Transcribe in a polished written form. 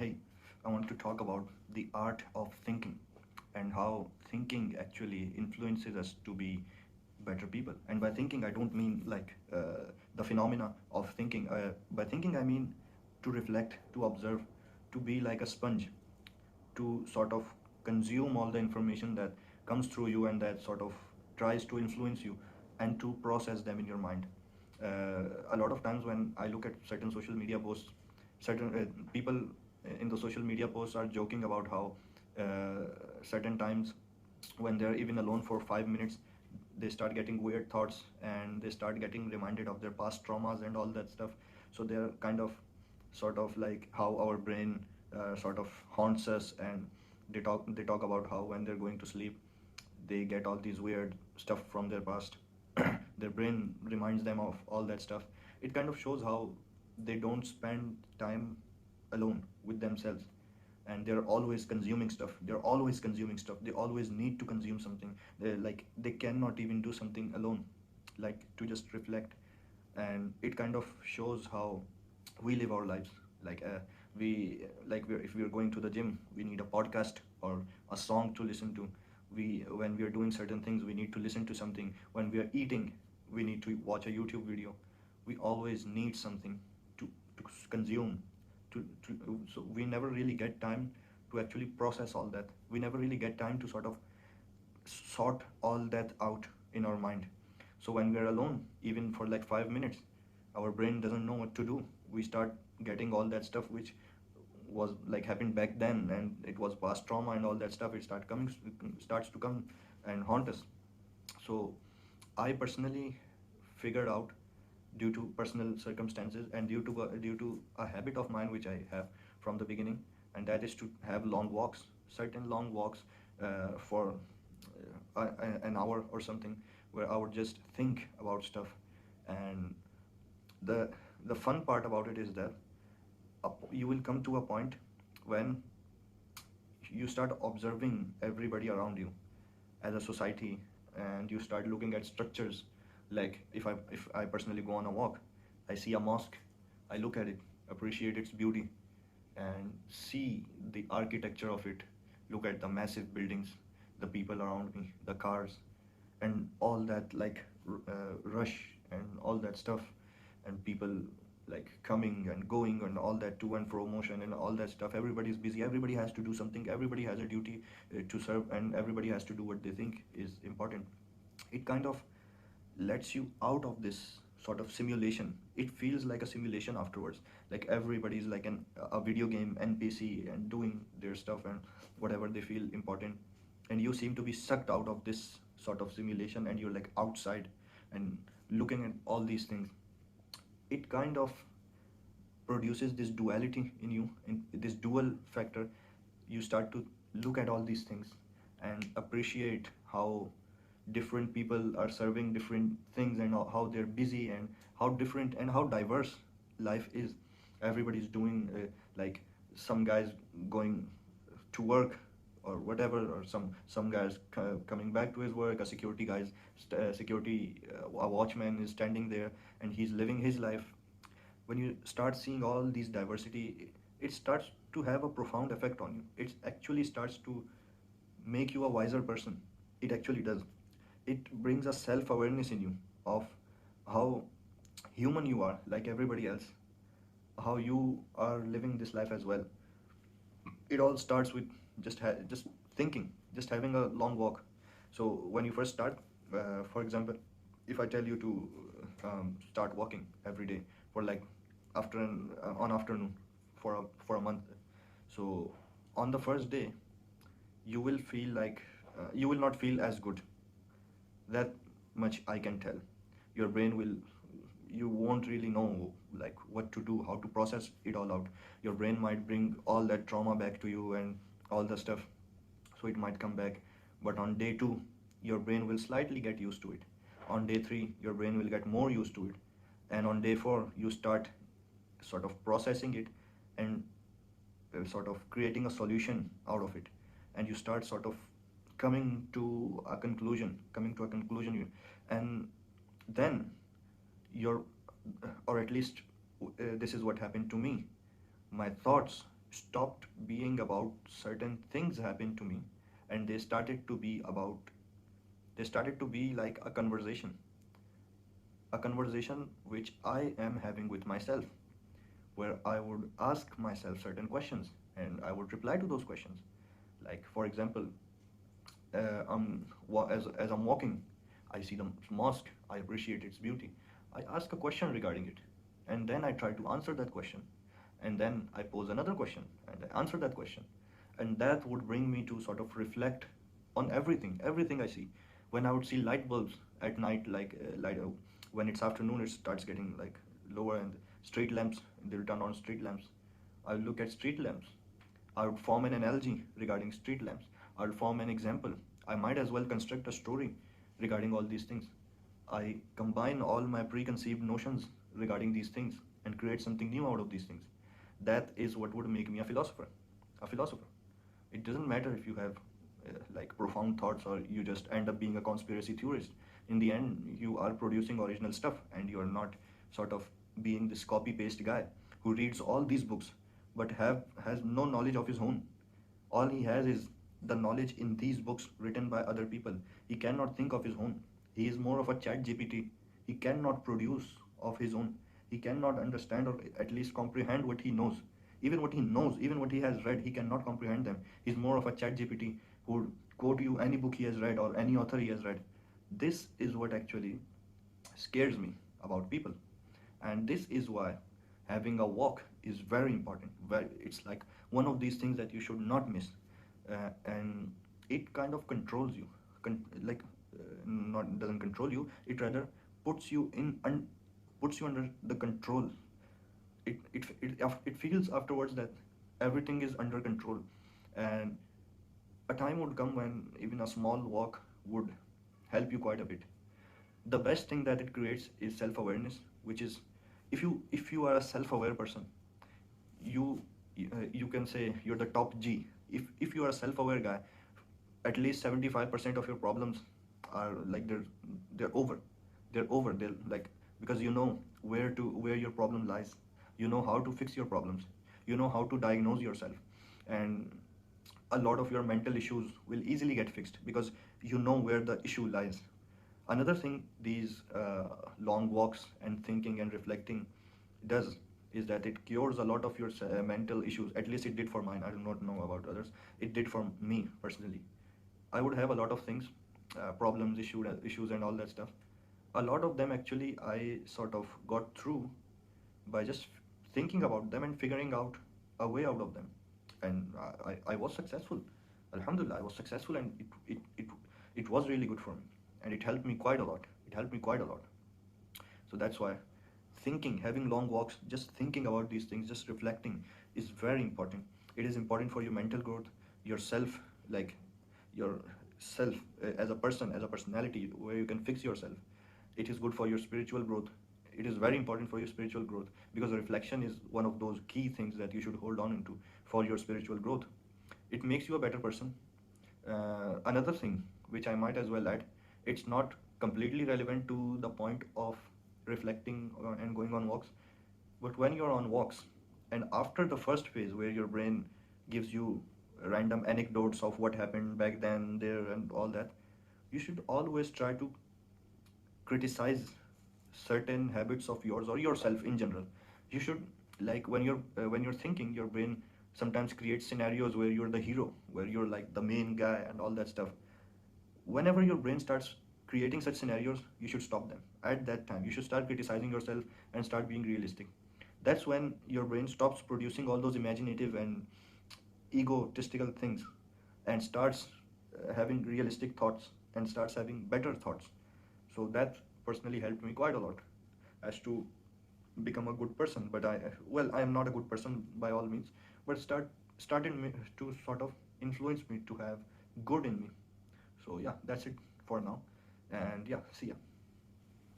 Hey, I want to talk about the art of thinking and how thinking actually influences us to be better people. And by thinking, I don't mean like the phenomena of thinking. By thinking, I mean to reflect, to observe, to be like a sponge, to sort of consume all the information that comes through you and that sort of tries to influence you and to process them in your mind. A lot of times when I look at certain social media posts, certain people in the social media posts are joking about how certain times when they're even alone for 5 minutes, they start getting weird thoughts and they start getting reminded of their past traumas and all that stuff. So they're kind of sort of like how our brain sort of haunts us, and they talk about how when they're going to sleep they get all these weird stuff from their past. Their brain reminds them of all that stuff. It kind of shows how they don't spend time alone with themselves, and they're always consuming stuff. They always need to consume something. They cannot even do something alone, like to just reflect. And it kind of shows how we live our lives. If we're going to the gym, we need a podcast or a song to listen to. When we are doing certain things, we need to listen to something. When we are eating, we need to watch a YouTube video. We always need something to consume. So we never really get time to actually process all that. We never really get time to sort of sort all that out in our mind. So when we're alone, even for like 5 minutes, our brain doesn't know what to do. We start getting all that stuff which was like happened back then, and it was past trauma and all that stuff. Starts to come and haunt us. So I personally figured out, due to personal circumstances and due to a habit of mine which I have from the beginning, and that is to have long walks, certain long walks, for an hour or something, where I would just think about stuff. And the the fun part about it is that you will come to a point when you start observing everybody around you as a society, and you start looking at structures. Like if I personally go on a walk, I see a mosque, I look at it, appreciate its beauty, and see the architecture of it, look at the massive buildings, the people around me, the cars, and all that, like rush and all that stuff, and people like coming and going and all that, to and fro motion and all that stuff. Everybody's busy, everybody has to do something, everybody has a duty to serve, and everybody has to do what they think is important. It kind of lets you out of this sort of simulation. It feels like a simulation afterwards, like everybody's like a video game npc and doing their stuff and whatever they feel important, and you seem to be sucked out of this sort of simulation, and you're like outside and looking at all these things. It kind of produces this duality in you, in this dual factor. You start to look at all these things and appreciate how different people are serving different things, and how they're busy, and how different and how diverse life is. Everybody's doing like some guys going to work or whatever, or some guys coming back to his work. A security guys security a watchman is standing there and he's living his life. When you start seeing all these diversity, it starts to have a profound effect on you. It actually starts to make you a wiser person. It actually does. It brings a self-awareness in you of how human you are, like everybody else, how you are living this life as well. It all starts with just thinking, just having a long walk. So when you first start, for example, if I tell you to start walking every day for like on afternoon for a month, so on the first day you will feel like you will not feel as good. That much I can tell. Your brain will, you won't really know like what to do, how to process it all out. Your brain might bring all that trauma back to you and all the stuff, so it might come back. But on day 2, your brain will slightly get used to it. On day 3, your brain will get more used to it. And on day 4, you start sort of processing it, and sort of creating a solution out of it. And you start sort of coming to a conclusion. And then your, or at least this is what happened to me, my thoughts stopped being about certain things happened to me, and they started to be like a conversation which I am having with myself, where I would ask myself certain questions and I would reply to those questions. Like, for example, as I'm walking, I see the mosque, I appreciate its beauty. I ask a question regarding it, and then I try to answer that question, and then I pose another question, and I answer that question. And that would bring me to sort of reflect on everything I see. When I would see light bulbs at night, when it's afternoon, it starts getting like lower, and street lamps, they'll turn on street lamps. I look at street lamps. I would form an analogy regarding street lamps. I would form an example. I might as well construct a story regarding all these things. I combine all my preconceived notions regarding these things and create something new out of these things. That is what would make me a philosopher. A philosopher. It doesn't matter if you have like profound thoughts or you just end up being a conspiracy theorist. In the end, you are producing original stuff and you are not sort of being this copy paste guy who reads all these books but has no knowledge of his own. All he has is the knowledge in these books written by other people. He cannot think of his own. He is more of a chat GPT. He cannot produce of his own. He cannot understand or at least comprehend what he knows. Even what he knows, even what he has read, he cannot comprehend them. He's more of a chat GPT who would quote you any book he has read or any author he has read. This is what actually scares me about people. And this is why having a walk is very important. It's like one of these things that you should not miss. And it kind of controls you. Not doesn't control you. It rather puts you puts you under the control. It feels afterwards that everything is under control, and a time would come when even a small walk would help you quite a bit. The best thing that it creates is self-awareness, which is, if you are a self-aware person, you you can say you're the top G. If you are a self-aware guy, at least 75% of your problems are like they're over. They're like, because you know where your problem lies. You know how to fix your problems. You know how to diagnose yourself, and a lot of your mental issues will easily get fixed because you know where the issue lies. Another thing these long walks and thinking and reflecting does is that it cures a lot of your mental issues. At least it did for mine. I do not know about others. It did for me personally. I would have a lot of things, problems, issues, and all that stuff. A lot of them actually I sort of got through by just thinking about them and figuring out a way out of them. And I was successful. Alhamdulillah, I was successful, and it was really good for me. And it helped me quite a lot. It helped me quite a lot. So that's why thinking, having long walks, just thinking about these things, just reflecting is very important. It is important for your mental growth, yourself, like yourself as a person, as a personality, where you can fix yourself. It is good for your spiritual growth. It is very important for your spiritual growth because reflection is one of those key things that you should hold on into for your spiritual growth. It makes you a better person. Another thing which I might as well add, it's not completely relevant to the point of reflecting and going on walks, but when you're on walks and after the first phase where your brain gives you random anecdotes of what happened back then, there, and all that, you should always try to criticize certain habits of yours or yourself in general. You should, like, when you're thinking, your brain sometimes creates scenarios where you're the hero, where you're like the main guy and all that stuff. Whenever your brain starts creating such scenarios, you should stop them. At that time, you should start criticizing yourself and start being realistic. That's when your brain stops producing all those imaginative and egotistical things and starts having realistic thoughts and starts having better thoughts. So that personally helped me quite a lot as to become a good person. But I am not a good person by all means, but started me to sort of influence me to have good in me. So yeah, that's it for now, and yeah, see ya.